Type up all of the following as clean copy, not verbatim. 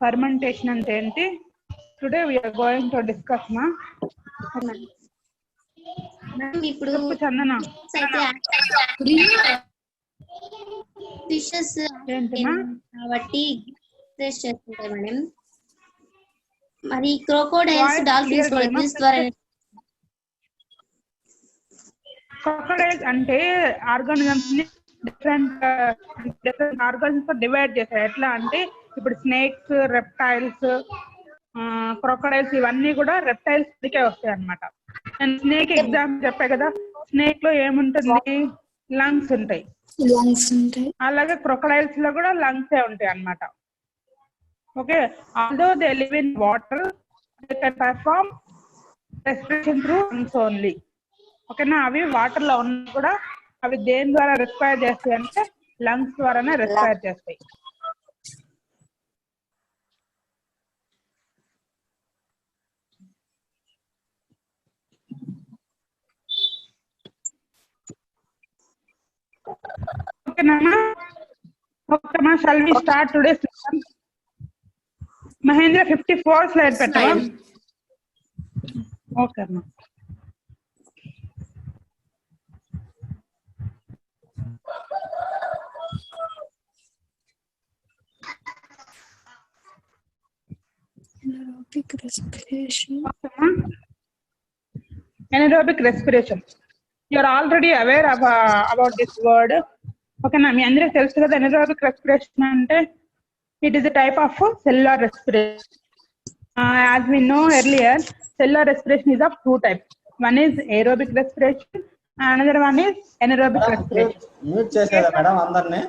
fermentation ante enti today we are going to discuss ma ఇప్పుడు చందన fishes కాబట్టి test చేస్తుంటాయి madam. మరి crocodiles dolphins crocodiles అంటే organisms ని డిఫరెంట్ ఆర్గానిజమ్స్ తో డివైడ్ చేశారు. ఎట్లా అంటే ఇప్పుడు స్నేక్స్, రెప్టైల్స్, క్రోకోడైల్స్ ఇవన్నీ కూడా రెప్టైల్స్ కే వస్తాయి అన్నమాట. నేను స్నేక్ ఎగ్జాంపుల్ చెప్పా కదా, స్నేక్ లో ఏముంటుంది, లంగ్స్ ఉంటాయి. అలాగే క్రోకోడైల్స్ లో కూడా లంగ్స్ ఉంటాయి అన్నమాట. Okay, although they live in water, they can perform respiration through lungs only. ఓకేనా, అవి వాటర్ లో ఉన్నా కూడా అవి దేని ద్వారా రెస్పైర్ చేస్తాయి అంటే లంగ్స్ ద్వారానే రెస్పైర్ చేస్తాయి. Okay, ma, shall we start today's lesson? Mahendra, 54 slide petava. Okay, ma. Anaerobic respiration. Okay, ma. Anaerobic respiration. You are already aware of about this word. Okay, na, మీ అందరికీ తెలుసు కదా anaerobic respiration అంటే it is a type of cellular respiration. As we know earlier, cellular respiration is of two types. One is aerobic respiration and another one is anaerobic respiration. Mute చేశారా madam అందర్నీ?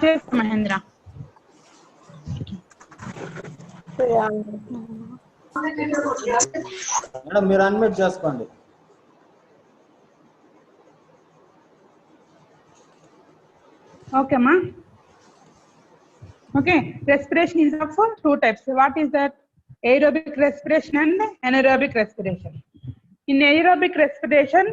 చేస్తా Mahindra. Madam మీరు unmute చేసుకోండి. Okay, ma. Okay, respiration is of two types. What is that? Aerobic respiration and anaerobic respiration. In aerobic respiration,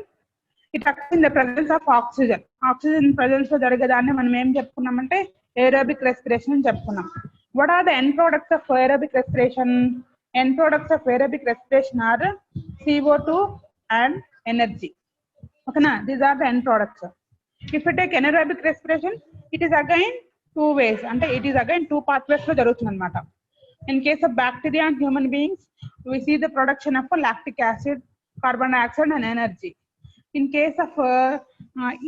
it occurs in the presence of oxygen. Oxygen presence లో జరగదాన్ని మనం ఏం చెప్పుకున్నామంటే aerobic respiration అని చెప్పుకున్నాం. What are the end products of aerobic respiration? End products of aerobic respiration are CO2 and energy. Okay, na? These are the end products. If you take anaerobic respiration, it is again two ways, and it is again two pathways lo jarugutundi annamata. In case of bacteria and human beings, we see the production of lactic acid, carbon dioxide and energy. In case of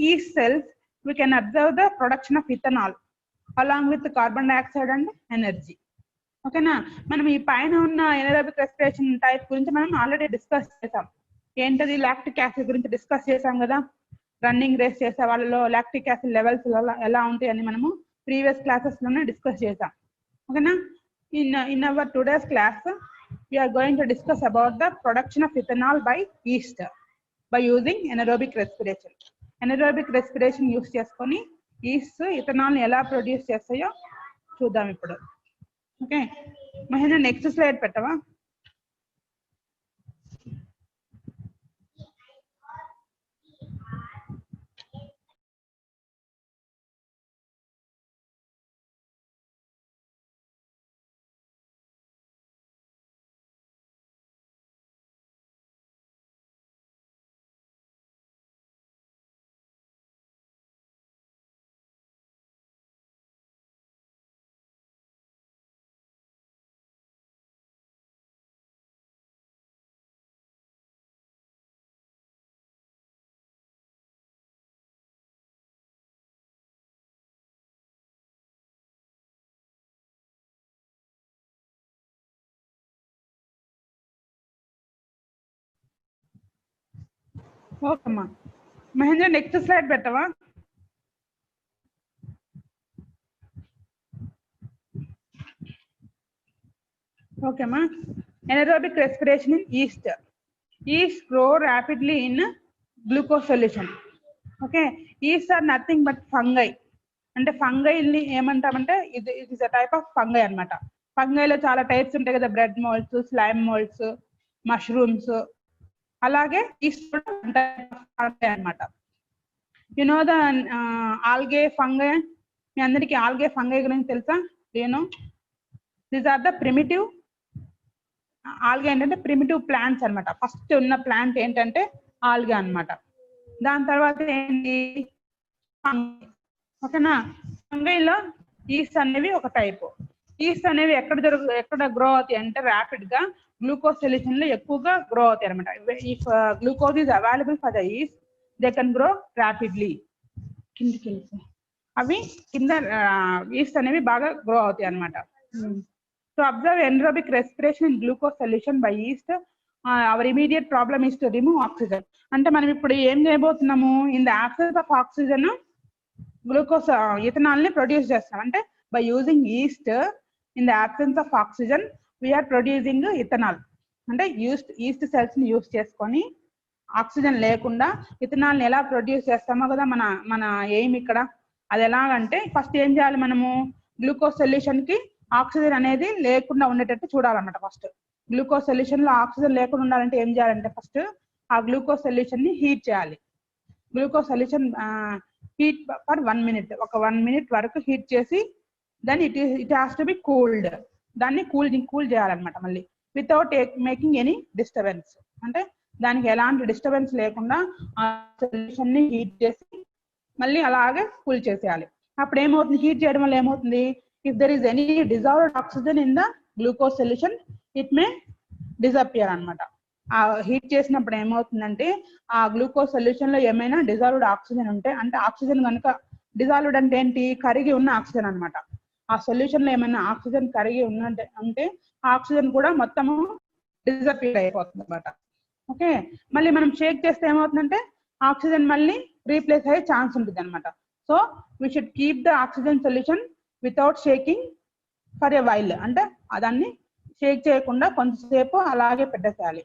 yeast cells, we can observe the production of ethanol along with the carbon dioxide and energy. Okay na, manam ee paina unna anaerobic respiration type gurinchi manam already discuss chesam. Entadi lactic acid gurinchi discuss chesam kada, running race చేసే వాళ్ళలో lactic acid levels ఎలా ఉంటాయి అని మనము previous classes లోనే discuss చేసాం. ఓకేనా, in our today's class we are going to discuss about the production of ethanol by yeast by using anaerobic respiration. Anaerobic respiration use చేసుకొని ఈస్ట్ ఇథనాల్ ని ఎలా ప్రొడ్యూస్ చేస్తాయో చూద్దాం ఇప్పుడు. ఓకే మహేంద్ర, నెక్స్ట్ స్లైడ్ పెట్టవా? ఓకే అమ్మా. మహేంద్ర, నెక్స్ట్ స్లైడ్ పెట్టవా? Okay అమ్మా. anaerobic respiration in yeast. Yeast grow rapidly in glucose solution. Okay, yeast are nothing but fungi. అంటే ఫంగై ని ఏమంటామంటే ఇది is a type of fungi అన్నమాట. ఫంగైలో చాలా టైప్స్ ఉంటాయి కదా, bread moulds, slime moulds, mushrooms, అలాగే ఈస్ట్ కూడా ఉంటాయి అన్నమాట. You know the algae fungi, మీ అందరికి ఆల్గే ఫంగై గురించి తెలుసా? These are the primitive algae ఏంటంటే ప్రిమిటివ్ ప్లాంట్స్ అన్నమాట. ఫస్ట్ ఉన్న ప్లాంట్ ఏంటంటే ఆల్గే అన్నమాట. దాని తర్వాత ఏంటి, ఓకేనా. ఫంగైలో ఈస్ట్ అనేవి ఒక టైప్. ఈస్ట్ అనేవి ఎక్కడ గ్రో అవుతాయి అంటే ర్యాపిడ్ గా గ్లూకోజ్ సొల్యూషన్ లో ఎక్కువగా గ్రో అవుతాయి అనమాట. If glucose is available for the yeast they can grow rapidly. అవి కింద ఈస్ట్ అనేవి బాగా గ్రో అవుతాయి అనమాట. So observe anaerobic respiration in glucose solution by yeast. Our immediate problem is to remove oxygen. అంటే మనం ఇప్పుడు ఏం చేయబోతున్నాము, in the absence of oxygen glucose ethanol ని ప్రొడ్యూస్ చేస్తాం. అంటే by using yeast in the absence of oxygen we are producing ethanol. అంటే yeast cells ని యూస్ చేసుకొని ఆక్సిజన్ లేకుండా ఇథనాల్ ని ఎలా ప్రొడ్యూస్ చేస్తామో కదా మన ఎయిమ్ ఇక్కడ. అది ఎలాగంటే ఫస్ట్ ఏం చేయాలి, మనము గ్లూకోజ్ సొల్యూషన్ కి ఆక్సిజన్ అనేది లేకుండా ఉండేటట్టు చూడాలన్నమాట. ఫస్ట్ గ్లూకోజ్ సొల్యూషన్ లో ఆక్సిజన్ లేకుండా ఉండాలంటే ఏం చేయాలంటే ఫస్ట్ ఆ గ్లూకోజ్ సొల్యూషన్ ని హీట్ చేయాలి. Glucose solution heat for 1 minute, ఒక 1 minute వరకు హీట్ చేసి then it has to be cooled. దాన్ని కూల్ చేయాలన్నమాట మళ్ళీ, వితౌట్ మేకింగ్ ఎనీ డిస్టర్బెన్స్. అంటే దానికి ఎలాంటి డిస్టర్బెన్స్ లేకుండా ఆ సొల్యూషన్ ని హీట్ చేసి మళ్ళీ అలాగే కూల్ చేసేయాలి. అప్పుడు ఏమవుతుంది, హీట్ చేయడం వల్ల ఏమవుతుంది, if there is any dissolved oxygen in the glucose solution it may disappear అన్నమాట. ఆ హీట్ చేసినప్పుడు ఏమవుతుందంటే ఆ గ్లూకోజ్ సొల్యూషన్ లో ఏమైనా డిజాల్వ్డ్ ఆక్సిజన్ ఉంటే, అంటే ఆక్సిజన్ కనుక డిజాల్వ్డ్ అంటే ఏంటి, కరిగి ఉన్న ఆక్సిజన్ అన్నమాట. ఆ సొల్యూషన్ లో ఏమైనా ఆక్సిజన్ కరిగి ఉన్నట్టు అంటే ఆక్సిజన్ కూడా మొత్తము డిసపియర్ అయిపోతుంది అన్నమాట. ఓకే, మళ్ళీ మనం షేక్ చేస్తే ఏమవుతుందంటే ఆక్సిజన్ మళ్ళీ రీప్లేస్ అయ్యే ఛాన్స్ ఉంటుంది అనమాట. So we should keep the oxygen solution without shaking for a while. అంటే దాన్ని షేక్ చేయకుండా కొంతసేపు అలాగే పెట్టేసేయాలి.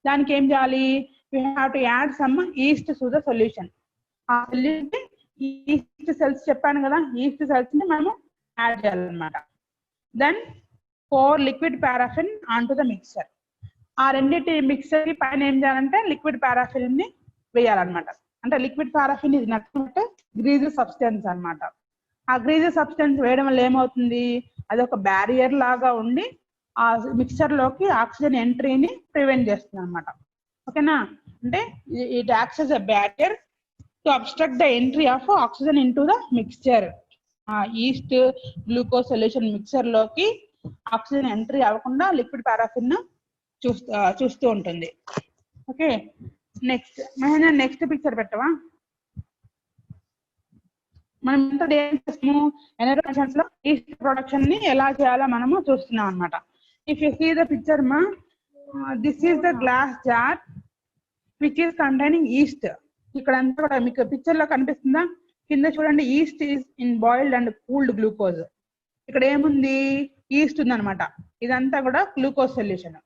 దానికి ఏం చేయాలి, we have to add some yeast to the solution. ఆ సొల్యూషన్ ఈస్ట్ సెల్స్ చెప్పాను కదా, ఈస్ట్ సెల్స్ ని మనము యాడ్ చేయాలన్నమాట. Then 4 liquid paraffin on to the mixer. ఆ రెండింటి మిక్సర్ కి పైన ఏం చేయాలంటే లిక్విడ్ పారాఫిన్ ని వేయాలన్నమాట. అంటే లిక్విడ్ పారాఫిన్ ఇది నట్టు గ్రీజీ సబ్స్టెన్స్ అన్నమాట. ఆ గ్రీజీ సబ్స్టెన్స్ వేయడం వల్ల ఏమవుతుంది, అది ఒక బ్యారియర్ లాగా ఉండి ఆ మిక్సర్ లోకి ఆక్సిజన్ ఎంట్రీని ప్రివెంట్ చేస్తుంది అనమాట. ఓకేనా, అంటే it acts as a barrier to obstruct the entry of oxygen into the mixture. Yeast glucose solution mixer లోకి ఆక్సిజన్ ఎంట్రీ అవ్వకుండా లిక్విడ్ పారాఫిన్ చూస్తూ ఉంటుంది. Okay, next Mahendra next picture పెట్టవా. మనం ఎంత ఏం చేస్తాము, ఎనర్జీ లో ఈస్ట్ ప్రొడక్షన్ ని ఎలా చేయాలో మనము చూస్తున్నాం అనమాట. If you see the picture మా, this is the glass jar which is containing yeast. ఇక్కడ అంతా కూడా మీకు పిక్చర్ లో కనిపిస్తుందా, కింద చూడండి, yeast is in boiled and cooled glucose. ఇక్కడ ఏముంది, ఈస్ట్ ఉందన్నమాట. ఇదంతా కూడా గ్లూకోజ్ సొల్యూషన్.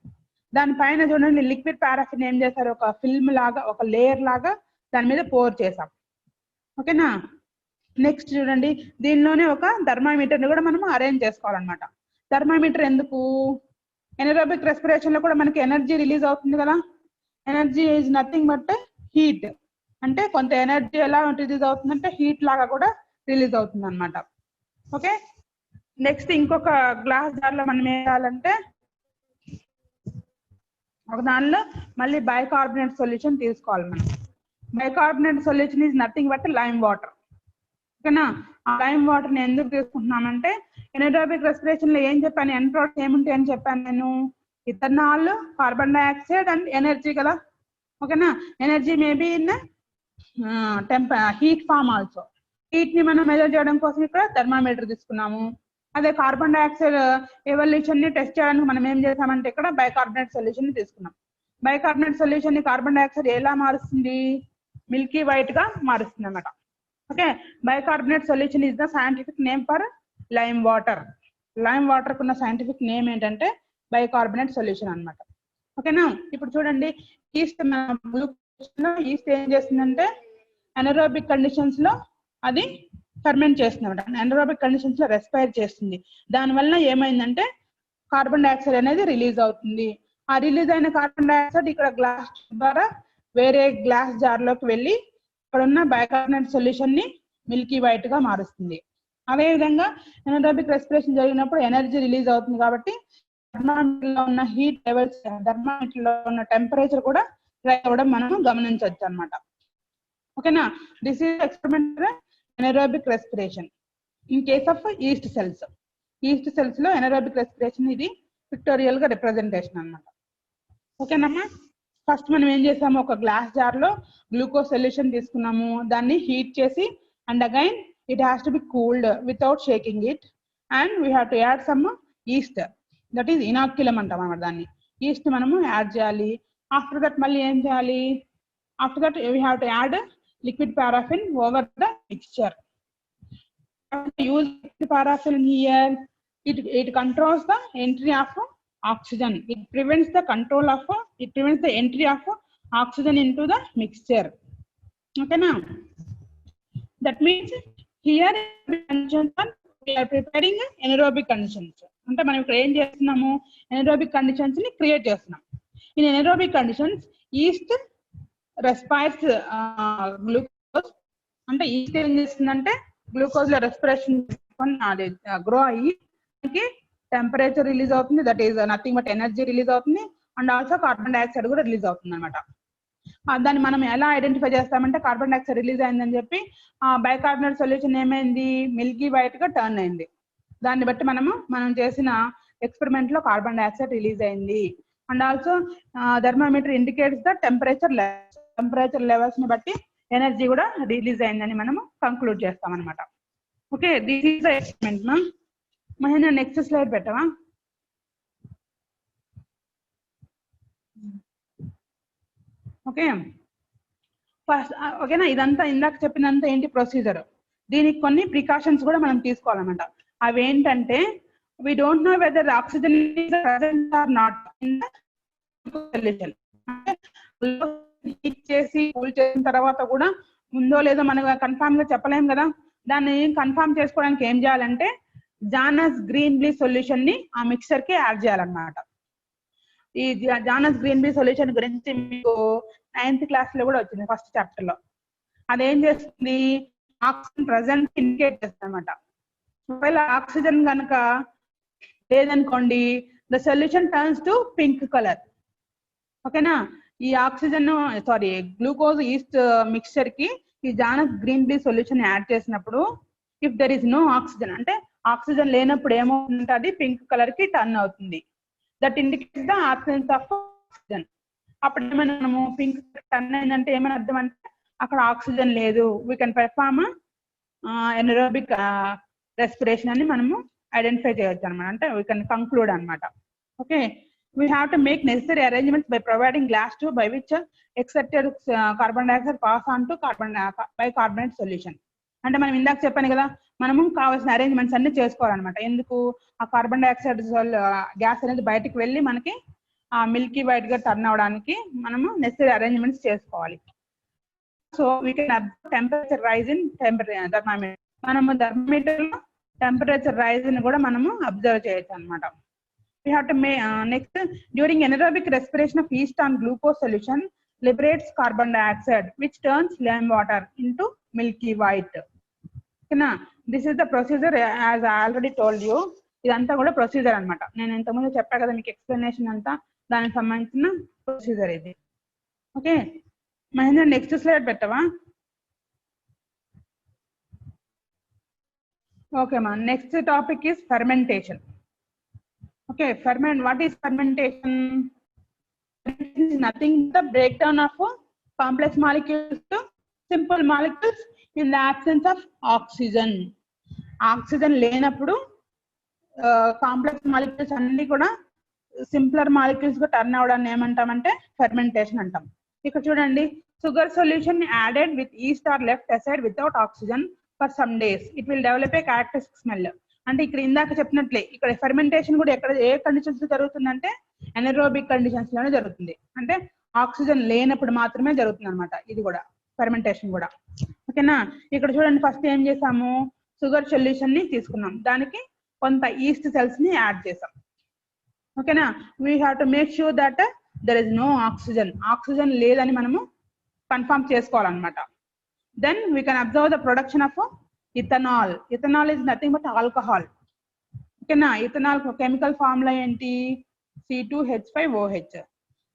దానిపైన చూడండి లిక్విడ్ పారాఫిన్ ఏం చేశారు, ఒక ఫిల్మ్ లాగా, ఒక లేయర్ లాగా దాని మీద పోర్ చేసాం. ఓకేనా, నెక్స్ట్ చూడండి, దీనిలోనే ఒక థర్మామీటర్ ని కూడా మనం అరేంజ్ చేసుకోవాలన్నమాట. థర్మామీటర్ ఎందుకు, ఎనరోబిక్ రెస్పిరేషన్ లో కూడా మనకి ఎనర్జీ రిలీజ్ అవుతుంది కదా. Energy is nothing but heat. అంటే కొంత ఎనర్జీ ఎలా రిలీజ్ అవుతుందంటే హీట్ లాగా కూడా రిలీజ్ అవుతుంది అనమాట. ఓకే, నెక్స్ట్ ఇంకొక గ్లాస్ జార్ లో మనం ఏం చేయాలంటే ఒక దానిలో మళ్ళీ బైకార్బోనేట్ సొల్యూషన్ తీసుకోవాలి మనం. Bicarbonate solution is nothing but lime water. ఓకేనా, ఆ లైమ్ వాటర్ ని ఎందుకు తీసుకుంటున్నామంటే ఎనరోబిక్ రెస్పిరేషన్ లో ఏం చెప్పాను, ఎండ్ ప్రోడక్ట్స్ ఏముంటాయి అని చెప్పాను నేను, ethanol, carbon dioxide and energy కదా. ఓకేనా, energy maybe in heat form also. Heat ని మనం మెజర్ చేయడం కోసం ఇక్కడ థర్మామీటర్ తీసుకున్నాము. అదే కార్బన్ డైఆక్సైడ్ ఎవల్యూషన్ ని టెస్ట్ చేయడానికి మనం ఏం చేసామంటే ఇక్కడ బైకార్బోనేట్ సొల్యూషన్ ని తీసుకున్నాం. బైకార్బోనేట్ సొల్యూషన్ ని కార్బన్ డైఆక్సైడ్ ఎలా మారుస్తుంది, మిల్కీ వైట్ గా మారుస్తుంది అన్నమాట. Okay, bicarbonate solution is the scientific name for lime water. Lime water కున్న సైంటిఫిక్ నేమ్ ఏంటంటే బైకార్బోనేట్ సొల్యూషన్ అన్నమాట. ఓకేనా, ఇప్పుడు చూడండి, ఈస్ట్ ఈస్ట్ ఏం చేస్తుందంటే ఎనరోబిక్ కండిషన్స్ లో అది ఫర్మెంట్ చేస్తుంది అనమాట. ఎనరోబిక్ కండిషన్స్ లో రెస్పైర్ చేస్తుంది. దానివల్ల ఏమైందంటే కార్బన్ డైఆక్సైడ్ అనేది రిలీజ్ అవుతుంది. ఆ రిలీజ్ అయిన కార్బన్ డైఆక్సైడ్ ఇక్కడ గ్లాస్ ద్వారా వేరే గ్లాస్ జార్ లోకి వెళ్ళి ఇక్కడ ఉన్న బైకార్బోనేట్ సొల్యూషన్ ని మిల్కీ వైట్ గా మారుస్తుంది. అదే విధంగా ఎనరోబిక్ రెస్పిరేషన్ జరిగినప్పుడు ఎనర్జీ రిలీజ్ అవుతుంది కాబట్టి థర్మామీటర్ లో ఉన్న హీట్ లెవెల్స్, థర్మామీటర్ లో ఉన్న టెంపరేచర్ కూడా రైజ్ అవ్వడం మనం గమనించవచ్చు అన్నమాట. ఓకేనా, this is experimental anaerobic respiration in case of east cells. East cells లో ఎనరోబిక్ రెస్పిరేషన్ ఇది పిక్టోరియల్ గా రిప్రజెంటేషన్ అన్నమాట. ఓకేనమ్మా, ఫస్ట్ మనం ఏం చేసాము, ఒక గ్లాస్ జార్ లో గ్లూకోజ్ సొల్యూషన్ తీసుకున్నాము, దాన్ని హీట్ చేసి and again it has to be cooled without shaking it, and we have to add some yeast, that is inoculum antam anamata. danni yeast manamu add cheyali. After that malli em cheyali, after that we have to add liquid paraffin over the mixture. Use liquid paraffin here, it controls the entry of oxygen, it prevents the entry of oxygen into the mixture. Okay na, that means here we are preparing anaerobic conditions. అంటే మనం ఇక్కడ ఏం చేస్తున్నాము, anaerobic conditions ని create చేస్తున్నాం. In anaerobic conditions yeast respires glucose, అంటే yeast ఏం చేస్తుందంటే గ్లూకోజ్ లో రెస్పిరేషన్ అది గ్రో అయ్యి టెంపరేచర్ రిలీజ్ అవుతుంది, that is nothing but energy release అవుతుంది, అండ్ ఆల్సో కార్బన్ డైఆక్సైడ్ కూడా రిలీజ్ అవుతుంది అనమాట. దాన్ని మనం ఎలా ఐడెంటిఫై చేస్తామంటే కార్బన్ డైఆక్సైడ్ రిలీజ్ అయిందని చెప్పి బైకార్బోనేట్ సొల్యూషన్ ఏమైంది, మిల్కీ వైట్ గా టర్న్ అయింది. దాన్ని బట్టి మనం చేసిన ఎక్స్పెరిమెంట్ లో కార్బన్ డైఆక్సైడ్ రిలీజ్ అయింది. And also thermometer indicates the temperature levels ని బట్టి ఎనర్జీ కూడా రిలీజ్ అయిందని మనము కంక్లూడ్ చేస్తాం అనమాట. Okay, this is the experiment. Mahendra next slide పెట్టవా? ఓకే, ఫస్ట్ ఓకేనా, ఇదంతా ఇందాక చెప్పినంత ఏంటి ప్రొసీజర్. దీనికి కొన్ని ప్రికాషన్స్ కూడా మనం తీసుకోవాలన్నమాట. అవి ఏంటంటే, we don't know whether the oxygen is present or not in the solution. Heat చేసి కూల్ చేసిన తర్వాత కూడా ఉందో లేదో మనం కన్ఫామ్ గా చెప్పలేం కదా. దాన్ని కన్ఫామ్ చేసుకోవడానికి ఏం చేయాలంటే జానస్ గ్రీన్బీ సొల్యూషన్ ని ఆ మిక్సర్ కి యాడ్ చేయాలన్నమాట. ఈ జానస్ గ్రీన్బీ సొల్యూషన్ గురించి మీకు 9th క్లాస్ లో కూడా వచ్చింది, ఫస్ట్ చాప్టర్ లో. అదేం చేస్తుంది, ఆక్సిజన్ ప్రెసెంట్ ఇండికేట్ చేస్తుంది అనమాట. ఒకవేళ ఆక్సిజన్ కనుక లేదనుకోండి, the solution turns to pink colour. ఓకేనా, ఈ ఆక్సిజన్ గ్లూకోజ్ ఈస్ట్ మిక్చర్ కి ఈ జానస్ గ్రీన్బీ సొల్యూషన్ యాడ్ చేసినప్పుడు if there is no oxygen, అంటే ఆక్సిజన్ లేనప్పుడు ఏమవుతుందంటే అది పింక్ కలర్ కి టర్న్ అవుతుంది. That indicates the absence of oxygen. అప్పుడు ఏమైనా మనము పింక్ టర్న్ అయిందంటే ఏమైనా అర్థం అంటే అక్కడ ఆక్సిజన్ లేదు. We can perform anaerobic respiration అని మనము ఐడెంటిఫై చేయొచ్చు అనమాట, అంటే వీ కెన్ కంక్లూడ్ అనమాట. Okay, we have to make necessary arrangements by providing glass tube by which accepted carbon dioxide pass on to bicarbonate solution. అంటే మనం ఇందాక చెప్పాను కదా, మనము కావాల్సిన అరేంజ్మెంట్స్ అన్ని చేసుకోవాలన్నమాట. ఎందుకు, ఆ కార్బన్ డైఆక్సైడ్ గ్యాస్ అనేది బయటకు వెళ్ళి మనకి ఆ మిల్కీ వైట్ గా టర్న్ అవడానికి మనము నెసెసరీ అరేంజ్మెంట్స్ చేసుకోవాలి. So we can observe temperature rise in thermometer. మనము థర్మామీటర్ లో టెంపరేచర్ రైజ్ ని కూడా మనము అబ్జర్వ్ చేయొచ్చు అనమాట. We have to next, during anaerobic respiration of yeast on glucose solution liberates carbon dioxide which turns lime water into milky white. ఓకేనా, this is the procedure as I already told you. ఇదంతా కూడా procedure అనమాట. నేను ఇంతకుముందు చెప్పా కదా మీకు explanation అంతా, దానికి సంబంధించిన ప్రొసీజర్ ఇది. ఓకే మహేంద్ర, నెక్స్ట్ స్లైడ్ పెట్టవా? ఓకే మా, next topic is fermentation. Okay, what is fermentation? Is nothing but the breakdown of complex molecules to simple molecules in the absence of oxygen. Oxygen లేనప్పుడు complex molecules అన్ని కూడా simpler molecules గా turn అవడాన్ని ఏమంటామంటే fermentation అంటాం. ఇక్కడ చూడండి, sugar solution added with yeast or left aside without oxygen for some days, it will develop a characteristic smell. అంటే ఇక్కడ ఇందాక చెప్పినట్లే ఇక్కడ ఫెర్మెంటేషన్ కూడా ఎక్కడ ఏ కండిషన్స్ లో జరుగుతుందంటే ఎనరోబిక్ కండిషన్స్ లోనే జరుగుతుంది. అంటే ఆక్సిజన్ లేనప్పుడు మాత్రమే జరుగుతుంది అనమాట ఇది కూడా, ఫెర్మెంటేషన్ కూడా. ఓకేనా, ఇక్కడ చూడండి, ఫస్ట్ ఏం చేసాము, షుగర్ సొల్యూషన్ ని తీసుకున్నాం, దానికి కొంత ఈస్ట్ సెల్స్ ని యాడ్ చేసాం. ఓకేనా. We have to make sure that there is no oxygen లేదని మనము కన్ఫర్మ్ చేసుకోవాలన్నమాట. Then we can observe the production of ethanol is nothing but alcohol. ఓకేనా. ఇథనాల్ కెమికల్ ఫార్ములా ఏంటి? C2H5OH.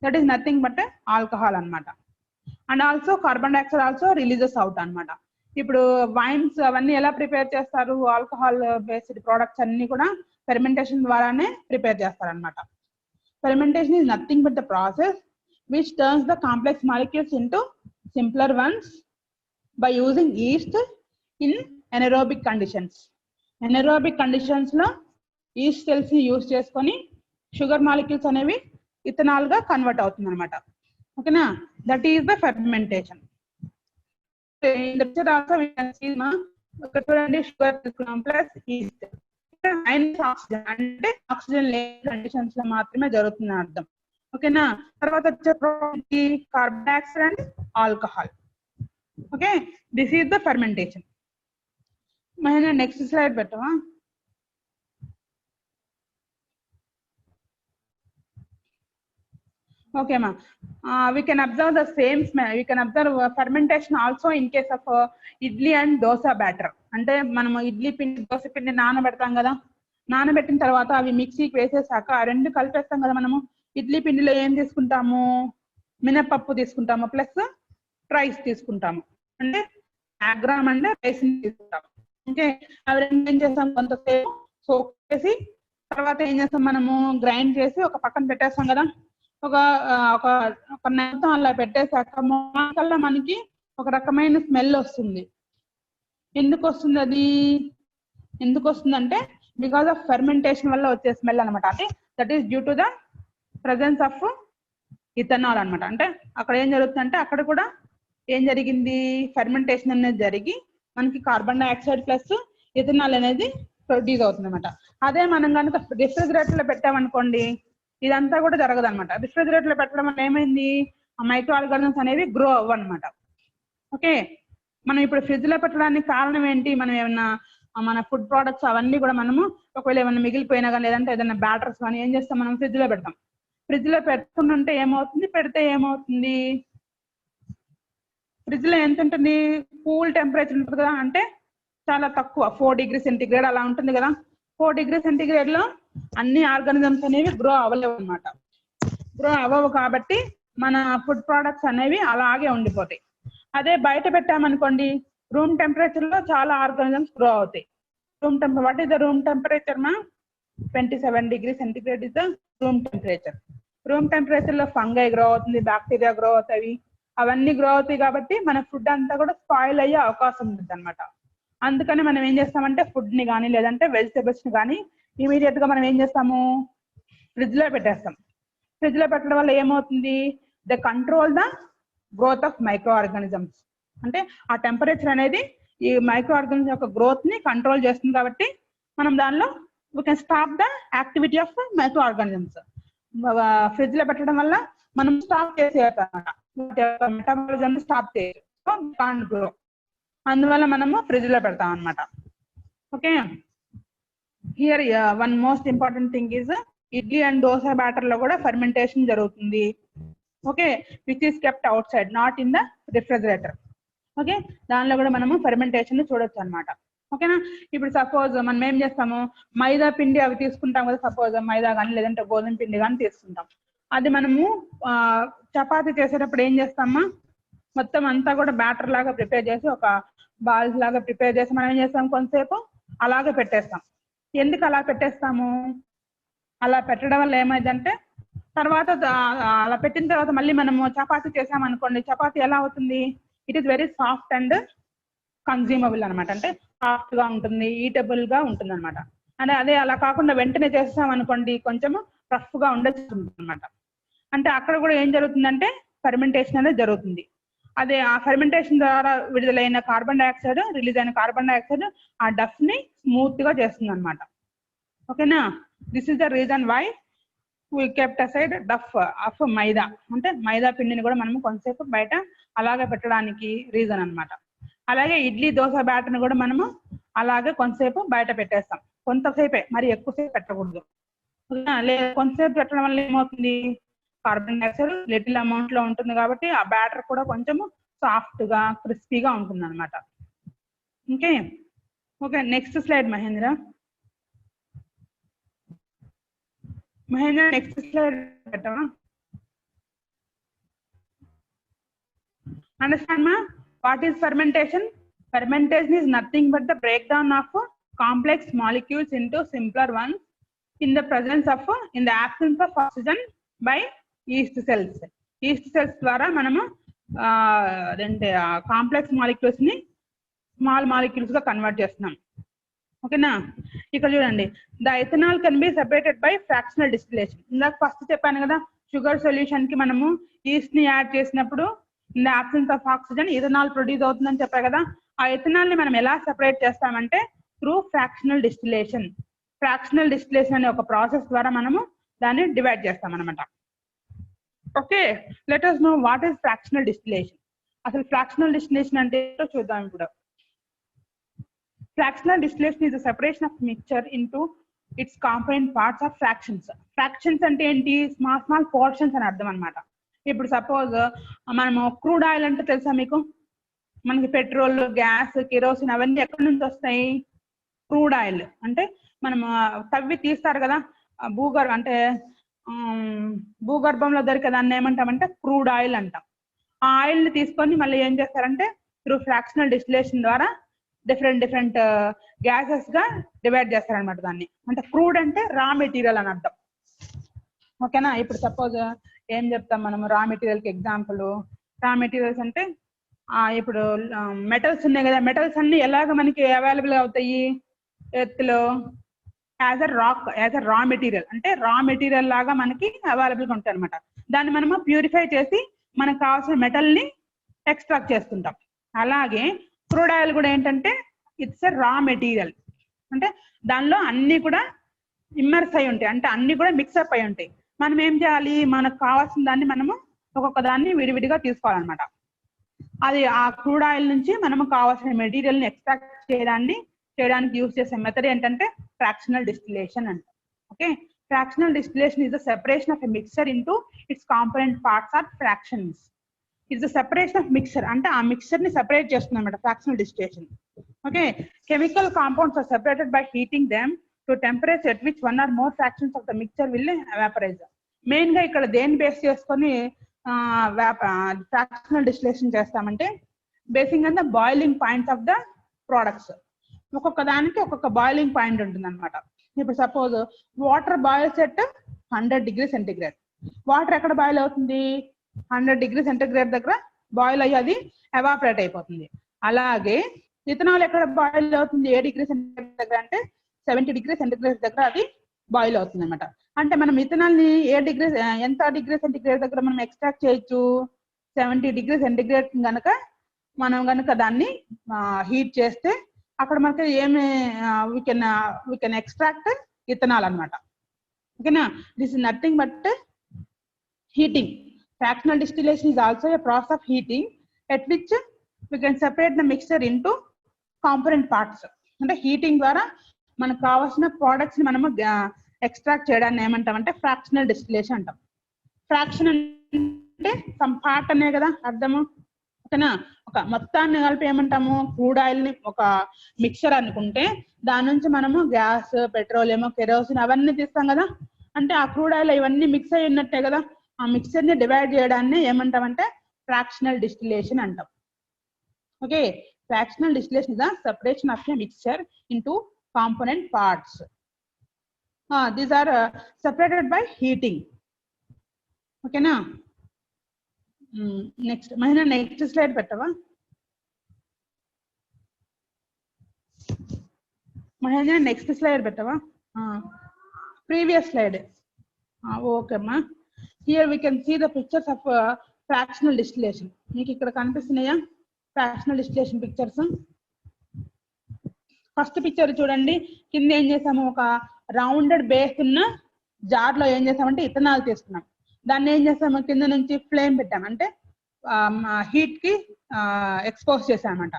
That is nothing but alcohol అన్నమాట. And also carbon dioxide also releases out అన్నమాట. ఇప్పుడు wines అవన్నీ ఎలా ప్రిపేర్ చేస్తారు? Alcohol based products అన్ని కూడా ఫెర్మెంటేషన్ ద్వారానే ప్రిపేర్ చేస్తారన్నమాట. Fermentation is nothing but the process which turns the complex molecules into simpler once by using yeast in anaerobic conditions. Anaerobic conditions లో ఈస్ట్ సెల్స్ ని use చేసుకొని sugar molecules అనేవి ethanol గా convert అవుతుంది అనమాట. ఓకేనా. That is the fermentation. చూడండి, sugar plus east oxygen అంటే ఆక్సిజన్ లేని కండిషన్స్ లో మాత్రమే జరుగుతుంది అర్థం. ఓకేనా. తర్వాత వచ్చే carbon dioxide and alcohol. Okay, this is the fermentation. Mahindra next slide పెట్టవా? Okay ma, we can observe the same smell. We can observe fermentation also in case of idli and dosa batter. అంటే మనం ఇడ్లీ పిండి దోశ పిండి నానబెడతాం కదా, నానబెట్టిన తర్వాత అవి మిక్సీకి వేసేసాక ఆ రెండు కలిపేస్తాం కదా మనము. ఇడ్లీ పిండిలో ఏం తీసుకుంటాము? మినపప్పు తీసుకుంటాము ప్లస్ రైస్ తీసుకుంటాము, అంటే గ్రామ్ అంటే రైస్ తీసుకుంటాము. ఓకే, అవి రెండు ఏం చేస్తాం? కొంతసేపు సోక్ చేసి తర్వాత ఏం చేస్తాం మనము? గ్రైండ్ చేసి ఒక పక్కన పెట్టేస్తాం కదా. ఒక నిమిషం అలా పెట్టేసాక కల్లా మనకి ఒక రకమైన స్మెల్ వస్తుంది. ఎందుకు వస్తుంది అది? ఎందుకు వస్తుందంటే బికాస్ ఆఫ్ ఫెర్మెంటేషన్ వల్ల వచ్చే స్మెల్ అనమాట. అంటే that is due to the presence of ethanol అనమాట. అంటే అక్కడ ఏం జరుగుతుందంటే అక్కడ కూడా ఏం జరిగింది? ఫెర్మెంటేషన్ అనేది జరిగి మనకి కార్బన్ డైఆక్సైడ్ ప్లస్ ఇథనాల్ అనేది ప్రొడ్యూస్ అవుతుంది అనమాట. అదే మనం కనుక రిఫ్రిజిరేటర్ లో పెట్టామనుకోండి, ఇదంతా కూడా జరగదు అనమాట. రిఫ్రిజిరేటర్ లో పెట్టడం వల్ల ఏమైంది? ఆ మైక్రో ఆర్గానిజమ్స్ అనేవి గ్రో అవ్వనమాట. ఓకే, మనం ఇప్పుడు ఫ్రిడ్జ్ లో పెట్టడానికి కారణం ఏంటి? మనం ఏమన్నా మన ఫుడ్ ప్రోడక్ట్స్ అవన్నీ కూడా మనము ఒకవేళ ఏమైనా మిగిలిపోయినా కానీ లేదంటే ఏదైనా బ్యాటర్స్ కానీ ఏం చేస్తాం? మనం ఫ్రిడ్జ్ లో పెడతాం. ఫ్రిడ్జ్ లో పెట్టుకుంటుంటే ఏమవుతుంది? పెడితే ఏమవుతుంది? ఫ్రిడ్జ్ లో ఎంత ఉంటుంది? కూల్ టెంపరేచర్ ఉంటుంది కదా, అంటే చాలా తక్కువ 4 డిగ్రీ సెంటిగ్రేడ్ అలా ఉంటుంది కదా. 4 డిగ్రీ సెంటిగ్రేడ్ లో అన్ని ఆర్గానిజమ్స్ అనేవి గ్రో అవ్వలేవు అనమాట. గ్రో అవ్వవు కాబట్టి మన ఫుడ్ ప్రోడక్ట్స్ అనేవి అలాగే ఉండిపోతాయి. అదే బయట పెట్టామనుకోండి, రూమ్ టెంపరేచర్ లో చాలా ఆర్గానిజమ్స్ గ్రో అవుతాయి. What is the room temperature మా? 27 degree centigrade is the room temperature. Room temperature లో ఫంగై గ్రో అవుతుంది, బ్యాక్టీరియా గ్రో అవుతాయి, అవన్నీ గ్రో అవుతాయి. కాబట్టి మన ఫుడ్ అంతా కూడా స్పాయిల్ అయ్యే అవకాశం ఉంటుంది అనమాట. అందుకని మనం ఏం చేస్తామంటే ఫుడ్ ని కానీ లేదంటే వెజిటేబుల్స్ ని కానీ ఇమీడియట్ గా మనం ఏం చేస్తాము? ఫ్రిడ్జ్ లో పెట్టేస్తాం. ఫ్రిడ్జ్ లో పెట్టడం వల్ల ఏమవుతుంది? The control the growth of micro organisms. అంటే ఆ టెంపరేచర్ అనేది ఈ మైక్రో ఆర్గానిజం యొక్క గ్రోత్ ని కంట్రోల్ చేస్తుంది. కాబట్టి మనం దానిలో we can stop the activity of micro organisms. Fridge లో పెట్టడం వల్ల మనం స్టాప్ చేసేయమాట, మెటబాలిజం స్టాప్ చేయొచ్చు. So can't grow. అందువల్ల మనము ఫ్రిడ్జ్ లో పెడతాం అనమాట. Okay, here one most important thing is idli and dosa batter లో కూడా ఫెర్మెంటేషన్ జరుగుతుంది. Okay, which is kept out side, not in the refrigerator. Okay, దానిలో కూడా మనము ఫెర్మెంటేషన్ చూడొచ్చు అనమాట. ఓకేనా. ఇప్పుడు సపోజ్ మనం ఏం చేస్తాము? మైదా పిండి అవి తీసుకుంటాం కదా, సపోజ్ మైదా కానీ లేదంటే గోధుమ పిండి కానీ తీసుకుంటాం. అది మనము చపాతీ చేసేటప్పుడు ఏం చేస్తామా? మొత్తం అంతా కూడా బ్యాటర్ లాగా ప్రిపేర్ చేసి ఒక బాల్స్ లాగా ప్రిపేర్ చేసి మనం ఏం చేస్తాం? కొంతసేపు అలాగే పెట్టేస్తాం. ఎందుకు అలా పెట్టేస్తాము? అలా పెట్టడం వల్ల ఏమైందంటే తర్వాత అలా పెట్టిన తర్వాత మళ్ళీ మనము చపాతీ చేసామనుకోండి, చపాతీ ఎలా అవుతుంది? It is very soft and consumable అనమాట. అంటే సాఫ్ట్ గా ఉంటుంది, ఈటబుల్ గా ఉంటుంది అనమాట. అంటే అదే అలా కాకుండా వెంటనే చేసామనుకోండి కొంచెం రఫ్ గా ఉండొచ్చు అనమాట. అంటే అక్కడ కూడా ఏం జరుగుతుందంటే ఫెర్మెంటేషన్ అనేది జరుగుతుంది. అదే ఆ ఫెర్మెంటేషన్ ద్వారా విడుదలైన కార్బన్ డైఆక్సైడ్, రిలీజ్ అయిన కార్బన్ డైఆక్సైడ్ ఆ డఫ్ ని స్మూత్ గా చేస్తుంది అనమాట. ఓకేనా. This is the reason why we kept aside dough of maida. అంటే మైదా పిండిని కూడా మనము కొంతసేపు బయట అలాగే పెట్టడానికి రీజన్ అనమాట. అలాగే ఇడ్లీ దోశ బ్యాటర్ ని కూడా మనము అలాగే కొంతసేపు బయట పెట్టేస్తాం. కొంతసేపే, మరి ఎక్కువసేపు పెట్టకూడదు. లేదా కొంతసేపు పెట్టడం వల్ల ఏమవుతుంది, కార్బన్ డైఆక్సైడ్ లిటిల్ అమౌంట్ లో ఉంటుంది కాబట్టి ఆ బ్యాటర్ కూడా కొంచెం సాఫ్ట్ గా క్రిస్పీగా ఉంటుంది అనమాట. Okay okay next slide Mahendra. Next slide పెట్టవా? Understand ma? What is fermentation? Fermentation is nothing but the breakdown of complex molecules into simpler ones in the presence of, in the absence of oxygen by yeast cells. Yeast cells ద్వారా మనము అంటే complex molecules ని small molecules గా convert చేస్తున్నాం. ఓకేనా? ఇక్కడ చూడండి, the ethanol can be separated by fractional distillation. ఇందాక ఫస్ట్ చెప్పాను కదా, షుగర్ సొల్యూషన్ కి మనము ఈస్ట్ ని యాడ్ చేసినప్పుడు in the absence of oxygen ethanol produce అవుతుందని చెప్పా కదా. ఆ ఇథనాల్ ని మనం ఎలా సెపరేట్ చేస్తామంటే through fractional distillation. Fractional distillation అనే ఒక ప్రాసెస్ ద్వారా మనము దాన్ని డివైడ్ చేస్తాం అనమాట. Okay, let us know what is fractional distillation. అసలు ఫ్రాక్షనల్ డిస్టిలేషన్ అంటే ఏంటో చూద్దాం ఇప్పుడు. Fractional distillation is the separation of mixture into its component parts of fractions. Fractions అంటే ఏంటి? స్మాల్ స్మాల్ పోర్షన్స్ అని అర్థం అనమాట. ఇప్పుడు సపోజ్ మనము క్రూడ్ ఆయిల్ అంటే తెలుసా మీకు? మనకి పెట్రోల్, గ్యాస్, కిరోసిన్ అవన్నీ ఎక్కడి నుంచి వస్తాయి? క్రూడ్ ఆయిల్ అంటే మనం తవ్వి తీస్తారు కదా, భూగర్భంలో దొరికే దాన్ని ఏమంటామంటే క్రూడ్ ఆయిల్ అంటాం. ఆ ఆయిల్ ని తీసుకొని మళ్ళీ ఏం చేస్తారంటే త్రూ ఫ్రాక్షనల్ డిస్టిలేషన్ ద్వారా డిఫరెంట్ గ్యాసెస్ గా డివైడ్ చేస్తారనమాట దాన్ని. అంటే క్రూడ్ అంటే రా మెటీరియల్ అని అర్థం. ఓకేనా? ఇప్పుడు సపోజ్ ఏం చెప్తాం మనము రా మెటీరియల్ కి ఎగ్జాంపుల్. రా మెటీరియల్స్ అంటే ఇప్పుడు మెటల్స్ ఉన్నాయి కదా, మెటల్స్ అన్ని ఎలాగ మనకి అవైలబుల్ అవుతాయి? ఎర్త్ లో as a rock, as a raw material, అంటే రా మెటీరియల్ లాగా మనకి అవైలబుల్ గా ఉంటాయి అనమాట. దాన్ని మనము ప్యూరిఫై చేసి మనకు కావాల్సిన మెటల్ ని ఎక్స్ట్రాక్ట్ చేసుకుంటాం. అలాగే క్రూడ్ ఆయిల్ కూడా ఏంటంటే ఇట్స్ ఎ రా మెటీరియల్, అంటే దానిలో అన్ని కూడా ఇమ్మర్స్ అయి ఉంటాయి, అంటే అన్ని కూడా మిక్సప్ అయి ఉంటాయి. మనం ఏం చేయాలి? మనకు కావాల్సిన దాన్ని మనము ఒక్కొక్క దాన్ని విడివిడిగా తీసుకోవాలన్నమాట. అది ఆ క్రూడ్ ఆయిల్ నుంచి మనము కావాల్సిన మెటీరియల్ ని ఎక్స్ట్రాక్ట్ చేయడానికి యూజ్ చేసే మెథడ్ ఏంటంటే ఫ్రాక్షనల్ డిస్టిలేషన్ అంట. Okay, fractional distillation is the separation of a mixture into its component parts or fractions. It's the separation of mixture, అంటే ఆ మిక్చర్ ని సెపరేట్ చేస్తుంది అనమాట fractional distillation. Okay, chemical compounds are separated by heating them to temperature at which one or more fractions of the mixture will evaporize. Main గా ఇక్కడ దేన్ని base చేసుకొని fractional distillation చేస్తామంటే basing on the boiling points of the products. ఒక్కొక్క దానికి ఒక్కొక్క boiling point ఉంటుంది అనమాట. ఇప్పుడు suppose water boils at 100 degrees centigrade. Water ఎక్కడ బాయిల్ అవుతుంది? 100 degrees centigrade దగ్గర బాయిల్ అయ్యి అది ఎవాపరేట్ అయిపోతుంది. అలాగే ఇథనాల్ ఎక్కడ బాయిల్ అవుతుంది? ఏ డిగ్రీ సెంటిగ్రేడ్ దగ్గర అంటే 70 degrees centigrade దగ్గర అది బాయిల్ అవుతుంది అనమాట. అంటే మనం ఇథనాల్ ని ఎంత డిగ్రీ సెంటిగ్రేడ్ దగ్గర మనం ఎక్స్ట్రాక్ట్ చేయొచ్చు? 70 degrees centigrade మనం గనక దాన్ని హీట్ చేస్తే అక్కడ మనకి ఏమి we can extract ఇథనాల్ అనమాట. ఓకేనా? This is nothing but heating. Fractional distillation is also a process of heating at which we can separate the mixture into component parts. అంటే హీటింగ్ ద్వారా మనకు కావాల్సిన ప్రోడక్ట్స్ ని మనము ఎక్స్ట్రాక్ట్ చేయడాన్ని ఏమంటామంటే ఫ్రాక్షనల్ డిస్టిలేషన్ అంటాం. ఫ్రాక్షన్ అంటే సమ్ పార్ట్ అనే కదా అర్థము. ఓకేనా? ఒక మొత్తాన్ని కలిపి ఏమంటాము? క్రూడ్ ఆయిల్ ని ఒక మిక్చర్ అనుకుంటే దాని నుంచి మనము గ్యాస్, పెట్రోలియం, కెరోసిన్ అవన్నీ తీస్తాం కదా. అంటే ఆ క్రూడ్ ఆయిల్ ఇవన్నీ మిక్స్ అయి ఉన్నట్టే కదా. ఆ మిక్చర్ ని డివైడ్ చేయడాన్ని ఏమంటామంటే ఫ్రాక్షనల్ డిస్టిలేషన్ అంటాం. Okay, fractional distillation is the separation of a mixture into component parts. These are separated by heating. ఓకేనా? నెక్స్ట్ మహిళ నెక్స్ట్ స్లైడ్ పెట్టవా? మహిళ నెక్స్ట్ స్లైడ్ పెట్టవా? Previous slide. ఓకే అమ్మా. Here we can see the pictures of fractional distillation. మీకు ఇక్కడ కనిపిస్తున్నాయా fractional distillation pictures? First picture చూడండి. కింద ఏం చేసాము? ఒక రౌండెడ్ బేస్ ఉన్న జార్ లో ఏం చేసామంటే ఇథనాల్ తీసుకున్నాం. దాన్ని ఏం చేసాము? కింద నుంచి ఫ్లేమ్ పెట్టాం, అంటే హీట్ కి ఎక్స్పోజ్ చేసామన్నమాట.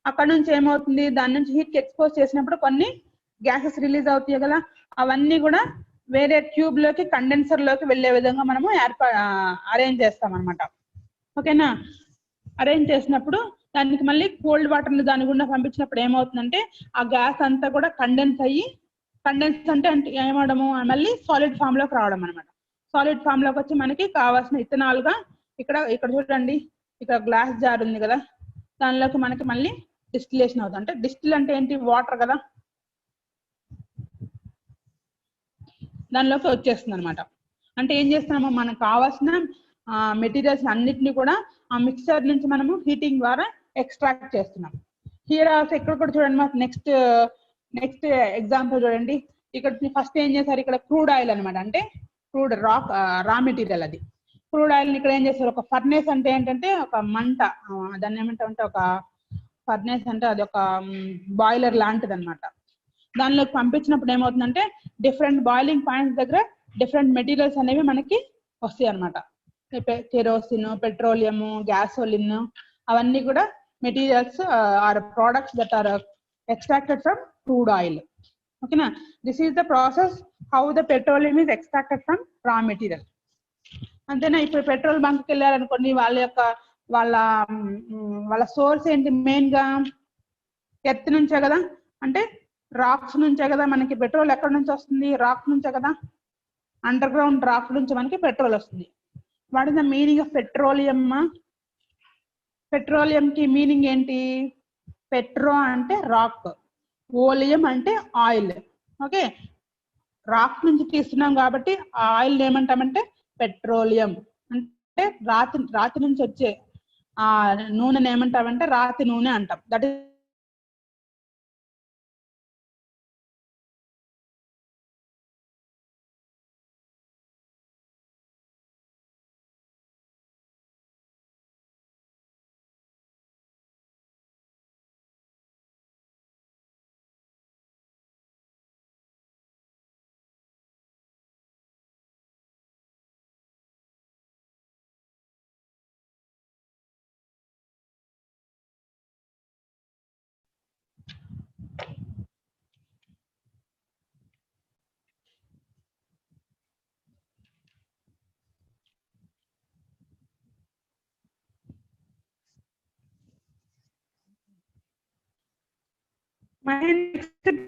అక్కడ నుంచి ఏమవుతుంది? దాని నుంచి హీట్ కి ఎక్స్పోజ్ చేసినప్పుడు కొన్ని గ్యాసెస్ రిలీజ్ అవుతాయి కదా, అవన్నీ కూడా వేరే ట్యూబ్ లోకి కండెన్సర్ లోకి వెళ్ళే విధంగా మనము అరేంజ్ చేస్తాం అనమాట. ఓకేనా? అరేంజ్ చేసినప్పుడు దానికి మళ్ళీ కోల్డ్ వాటర్ ని దాని గుండా పంపించినప్పుడు ఏమవుతుందంటే ఆ గ్యాస్ అంతా కూడా కండెన్స్ అయ్యి, కండెన్స్ అంటే ఏమవడము మళ్ళీ సాలిడ్ ఫామ్ లోకి రావడం అనమాట. సాలిడ్ ఫామ్ లోకి వచ్చి మనకి కావాల్సిన ఇథనాల్గా ఇక్కడ చూడండి, ఇక్కడ గ్లాస్ జార్ ఉంది కదా, దానిలోకి మనకి మళ్ళీ డిస్టిలేషన్ అవుతుంది. అంటే డిస్టిల్ అంటే ఏంటి? వాటర్ కదా, దానిలోకి వచ్చేస్తుంది అనమాట. అంటే ఏం చేస్తున్నాము, మనకు కావాల్సిన మెటీరియల్స్ అన్నిటిని కూడా ఆ మిక్సర్ నుంచి మనము హీటింగ్ ద్వారా ఎక్స్ట్రాక్ట్ చేస్తున్నాం. హియర్ ఆల్సో ఇక్కడ కూడా చూడండి, మాకు నెక్స్ట్ ఎగ్జాంపుల్ చూడండి. ఇక్కడ ఫస్ట్ ఏం చేశారు, ఇక్కడ క్రూడ్ ఆయిల్ అనమాట. అంటే క్రూడ్ రా మెటీరియల్ అది. క్రూడ్ ఆయిల్ ఇక్కడ ఏం చేస్తారు, ఒక ఫర్నేస్ అంటే ఏంటంటే ఒక మంట, దాన్ని ఏమంటామంటే ఒక ఫర్నేస్ అంటే అది ఒక బాయిలర్ లాంటిది అనమాట. దానిలోకి పంపించినప్పుడు ఏమవుతుందంటే డిఫరెంట్ బాయిలింగ్ పాయింట్స్ దగ్గర డిఫరెంట్ మెటీరియల్స్ అనేవి మనకి వస్తాయి అనమాట. కెరోసిన్, పెట్రోలియం, గ్యాసోలిన్, అవన్నీ కూడా materials are products that are extracted from crude oil. ఓకేనా? This is the process how the petroleum is extracted from raw material. అంతేనా? ఇప్పుడు పెట్రోల్ బంక్కి వెళ్ళారనుకోండి, వాళ్ళ సోర్స్ ఏంటి? మెయిన్ గా ఎర్త్ నుంచే కదా, అంటే రాక్స్ నుంచే కదా మనకి పెట్రోల్. ఎక్కడి నుంచి వస్తుంది? రాక్ నుంచే కదా, అండర్ గ్రౌండ్ రాక్ నుంచి మనకి పెట్రోల్ వస్తుంది. What is the meaning of petroleum? Petroleum కి మీనింగ్ ఏంటి? పెట్రో అంటే రాక్, ఓలియం అంటే ఆయిల్. ఓకే, రాక్ నుంచి తీస్తున్నాం కాబట్టి ఆ ఆయిల్ ఏమంటామంటే పెట్రోలియం. అంటే రాతి నుంచి వచ్చే ఆ నూనెని ఏమంటామంటే రాతి నూనె అంటాం. దట్ ఈస్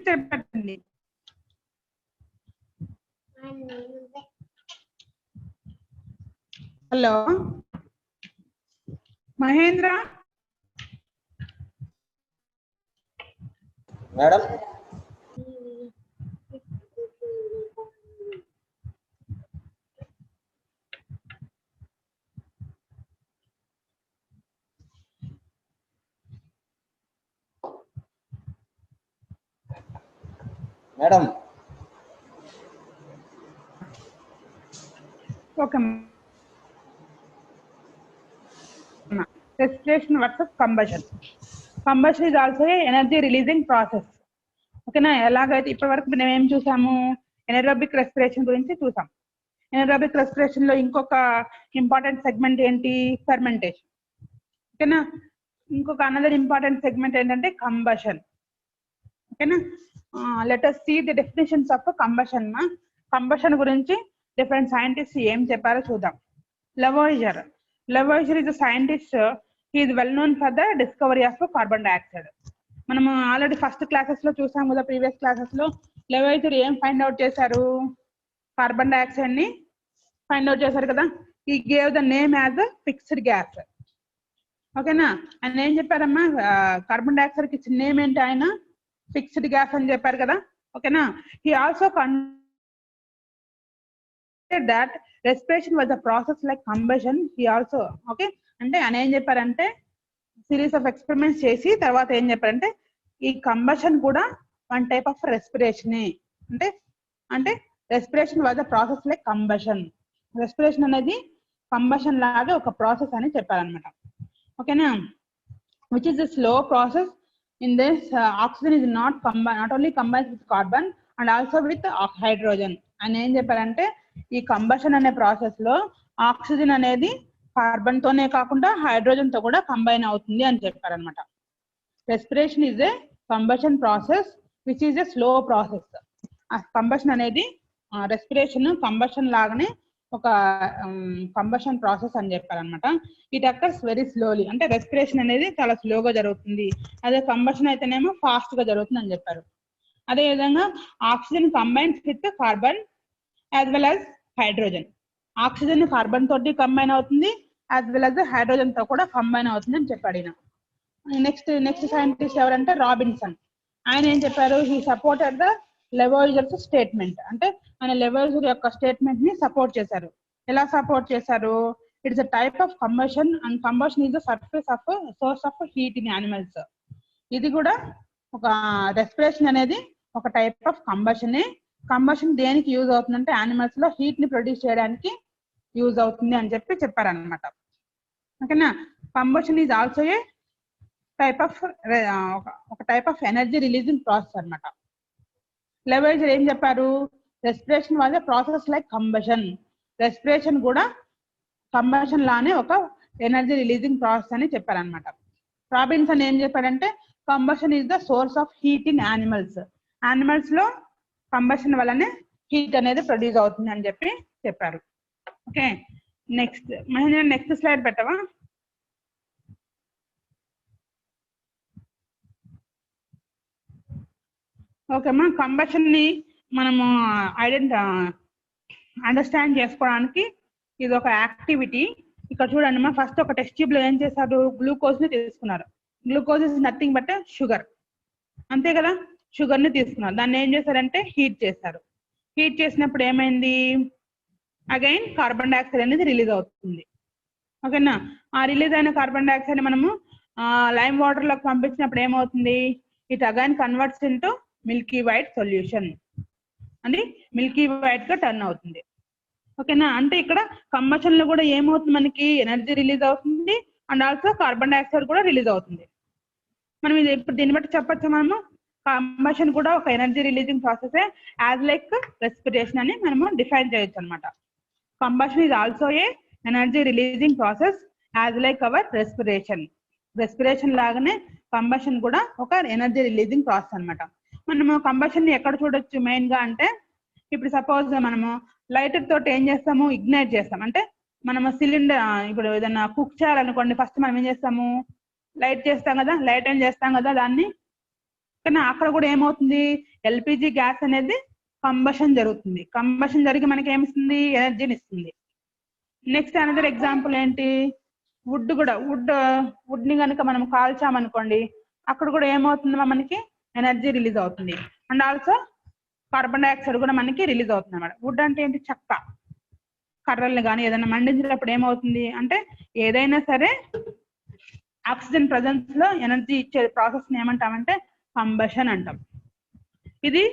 చెప్పండి. Hello Mahendra madam, madam okay. Respiration versus combustion. Combustion is also a energy releasing process. ఓకేనా? ఎలాగైతే ఇప్పటి వరకు మేము ఏం చూసాము, ఎనరోబిక్ రెస్పిరేషన్ గురించి చూసాం. ఎనరోబిక్ రెస్పిరేషన్ లో ఇంకొక ఇంపార్టెంట్ సెగ్మెంట్ ఏంటి? ఫెర్మెంటేషన్. ఓకేనా? ఇంకొక అనదర్ ఇంపార్టెంట్ సెగ్మెంట్ ఏంటంటే కంబషన్. ఓకేనా? Let us see the definitions of combustion. Combustion గురించి డిఫరెంట్ సైంటిస్ట్ ఏం చెప్పారో చూద్దాం. Lavoisier is a scientist. He is well known for the discovery of carbon dioxide. మనం ఆల్రెడీ ఫస్ట్ క్లాసెస్ లో చూసాం కదా, ప్రీవియస్ క్లాసెస్ లో. లెవోయిజర్ ఏం ఫైండ్ అవుట్ చేశారు? కార్బన్ డైఆక్సైడ్ ని ఫైండ్ అవుట్ చేశారు కదా. ఈ gave the name as fixed gas. ఓకేనా? ఆయన ఏం చెప్పారమ్మా, కార్బన్ డైఆక్సైడ్ కి ఇచ్చిన నేమ్ ఏంటి? ఆయన ఫిక్స్డ్ గ్యాస్ అని చెప్పారు కదా. ఓకేనా? He also that respiration was a process like combustion. He also okay అంటే ఆయన ఏం చెప్పారంటే సిరీస్ ఆఫ్ ఎక్స్పెరిమెంట్స్ చేసి తర్వాత ఏం చెప్పారంటే ఈ కంబషన్ కూడా వన్ టైప్ ఆఫ్ రెస్పిరేషన్. అంటే respiration was a process like combustion. Respiration అనేది కంబషన్ లాగా ఒక ప్రాసెస్ అని చెప్పారనమాట. ఓకేనా? Which is a slow process. In this oxygen is not only combines with carbon and also with hydrogen. అని ఏం చెప్పారంటే ఈ కంబషన్ అనే ప్రాసెస్ లో ఆక్సిజన్ అనేది కార్బన్ తోనే కాకుండా హైడ్రోజన్ తో కూడా కంబైన్ అవుతుంది అని చెప్పారనమాట. Respiration is a combustion process which is a slow process. ఆ కంబషన్ అనేది రెస్పిరేషన్ కంబషన్ లాగానే ఒక కంబషన్ ప్రాసెస్ అని చెప్పారనమాట. ఇట్ అక్కర్స్ వెరీ స్లోలీ, అంటే రెస్పిరేషన్ అనేది చాలా స్లోగా జరుగుతుంది, అదే కంబషన్ అయితేనేమో ఫాస్ట్ గా జరుగుతుంది అని చెప్పారు. అదే విధంగా oxygen combines with carbon as well as hydrogen. Oxygen carbon తోటి కంబైన్ అవుతుంది, యాజ్ వెల్ యాజ్ హైడ్రోజన్ తో కూడా కంబైన్ అవుతుంది అని చెప్పాడు ఈయన. నెక్స్ట్ సైంటిస్ట్ ఎవరంటే రాబిన్సన్. ఆయన ఏం చెప్పారు, హీ సపోర్టెడ్ ద లెవోయిజర్స్ స్టేట్మెంట్, అంటే ఆయన లెవోయిజర్ యొక్క స్టేట్మెంట్ ని సపోర్ట్ చేశారు. ఎలా సపోర్ట్ చేశారు, it's a type of combustion and combustion is the surface of source of heat in animals. ఇది కూడా ఒక రెస్పిరేషన్ అనేది ఒక టైప్ ఆఫ్ కంబషన్. కంబషన్ దేనికి యూజ్ అవుతుందంటే యానిమల్స్ లో హీట్ ని ప్రొడ్యూస్ చేయడానికి యూజ్ అవుతుంది అని చెప్పారనమాట. ఓకేనా. Combustion is also a type of ఒక type of energy releasing process అనమాట. లెవోయిజర్ ఏం చెప్పారు, respiration was a process like combustion. Respiration కూడా కంబషన్ లానే ఒక ఎనర్జీ రిలీజింగ్ ప్రాసెస్ అని చెప్పారనమాట. రాబిన్సన్ ఏం చెప్పాడంటే combustion is the source of heat in animals. Animals లో కంబషన్ వల్లనే హీట్ అనేది ప్రొడ్యూస్ అవుతుంది అని చెప్పారు. Okay, next Mahendra next slide పెట్టవా. ఓకేమ్మా, కంబషన్ ని మనము అండర్స్టాండ్ చేసుకోవడానికి ఇది ఒక యాక్టివిటీ. ఇక్కడ చూడండి మా, ఫస్ట్ ఒక టెస్ట్ ట్యూబ్ లో ఏం చేశారు, గ్లూకోజ్ ని తీసుకున్నారు. Glucose is nothing but sugar, అంతే కదా. షుగర్ ని తీసుకున్నారు, దాన్ని ఏం చేశారంటే హీట్ చేశారు. హీట్ చేసినప్పుడు ఏమైంది, అగైన్ కార్బన్ డైఆక్సైడ్ అనేది రిలీజ్ అవుతుంది. ఓకేనా. ఆ రిలీజ్ అయిన కార్బన్ డైఆక్సైడ్ మనము లైమ్ వాటర్ లోకి పంపించినప్పుడు ఏమవుతుంది, it again converts into Milky white solution, అది మిల్కీ వైట్ గా టర్న్ అవుతుంది. ఓకేనా. అంటే ఇక్కడ కంబషన్ లో కూడా ఏమవుతుంది, మనకి ఎనర్జీ రిలీజ్ అవుతుంది అండ్ ఆల్సో కార్బన్ డైఆక్సైడ్ కూడా రిలీజ్ అవుతుంది. మనం ఇది ఇప్పుడు దీన్ని బట్టి చెప్పొచ్చు మనము, కంబషన్ కూడా ఒక energy releasing process as like respiration అని మనము డిఫైన్ చేయొచ్చు అనమాట. Combustion is also A energy releasing process as like our respiration. Respiration లాగానే కంబషన్ కూడా ఒక ఎనర్జీ రిలీజింగ్ ప్రాసెస్ అనమాట. మనము కంబషన్ ని ఎక్కడ చూడొచ్చు మెయిన్ గా అంటే, ఇప్పుడు సపోజ్ మనము లైటర్ తోటి ఏం చేస్తాము, ఇగ్నైట్ చేస్తాం. అంటే మనము సిలిండర్ ఇప్పుడు ఏదైనా కుక్ చేయాలనుకోండి, ఫస్ట్ మనం ఏం చేస్తాము, లైట్ చేస్తాం కదా, లైట్ ఆన్ చేస్తాం కదా దాన్ని. కానీ అక్కడ కూడా ఏమవుతుంది, ఎల్పిజి గ్యాస్ అనేది కంబషన్ జరుగుతుంది. కంబషన్ జరిగి మనకి ఏమిస్తుంది, ఎనర్జీని ఇస్తుంది. నెక్స్ట్ అనదర్ ఎగ్జాంపుల్ ఏంటి, వుడ్ కూడా, వుడ్ ని కనుక మనం కాల్చామనుకోండి, అక్కడ కూడా ఏమవుతుంది, మనకి ఎనర్జీ రిలీజ్ అవుతుంది అండ్ ఆల్సో కార్బన్ డైఆక్సైడ్ కూడా మనకి రిలీజ్ అవుతుంది అన్నమాట. వుడ్ అంటే ఏంటి, చెక్క, కర్రల్ని కానీ ఏదైనా మండించినప్పుడు ఏమవుతుంది అంటే, ఏదైనా సరే ఆక్సిజన్ ప్రజెన్స్ లో ఎనర్జీ ఇచ్చే ప్రాసెస్ ని ఏమంటామంటే కంబషన్ అంటాం. ఇది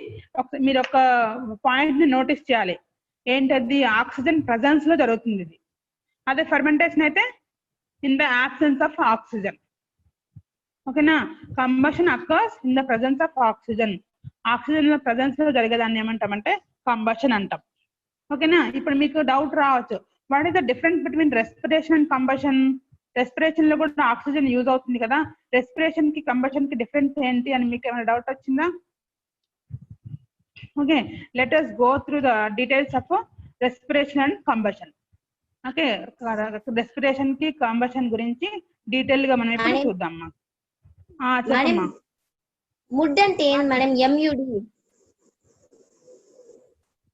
మీరు ఒక పాయింట్ ని నోటీస్ చేయాలి, ఏంటది, ఆక్సిజన్ ప్రజెన్స్ లో జరుగుతుంది ఇది. అదే ఫెర్మెంటేషన్ అయితే in the absence of oxygen. ఓకేనా. Combustion occurs in the presence of oxygen. Oxygen presence లో జరిగేదాన్ని ఏమంటామంటే కంబషన్ అంటాం. ఓకేనా. ఇప్పుడు మీకు డౌట్ రావచ్చు, what is the difference between respiration and combustion. Respiration లో కూడా ఆక్సిజన్ యూజ్ అవుతుంది కదా, రెస్పిరేషన్ కి కంబషన్ కి డిఫరెన్స్ ఏంటి అని మీకు ఏమైనా డౌట్ వచ్చిందా. Okay, let us go through the details of respiration and combustion. Okay, respiration కి కంబషన్ గురించి డీటెయిల్ గా మనం ఇప్పుడు చూద్దాం. చెప్పమ్మా. వుడ్ అంటే ఏంటి మేడం, ఎంయుడి.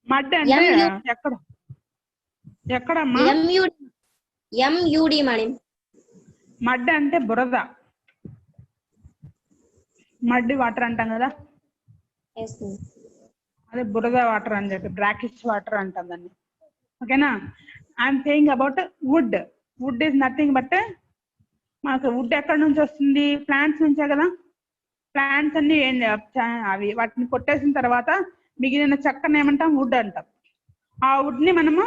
మడ్ అంటే ఎక్కడమ్మా, ఎంయుడి మేడం. మడ్ అంటే బురద, మడ్డి వాటర్ అంటాం కదా, అదే బురద వాటర్ అని చెప్పి బ్రాకిష్ వాటర్ అంటాం దాన్ని. ఓకేనా. I'm saying about wood. Wood is nothing but, మనకు వుడ్ ఎక్కడి నుంచి వస్తుంది, ప్లాంట్స్ నుంచే కదా. ప్లాంట్స్ అన్ని అవి వాటిని కొట్టేసిన తర్వాత మిగిలిన చెక్కను ఏమంటాం, వుడ్ అంటాం. ఆ వుడ్ ని మనము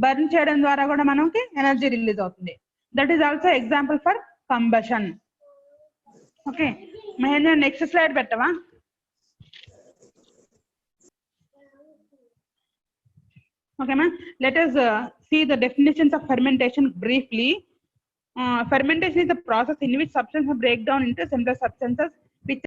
బర్న్ చేయడం ద్వారా కూడా మనకి ఎనర్జీ రిలీజ్ అవుతుంది. That is also example for combustion. Okay Mahendra, next slide పెట్టవా. Okay ma'am, let us see the definitions of fermentation briefly. Fermentation is a process in which substances break down into similar substances which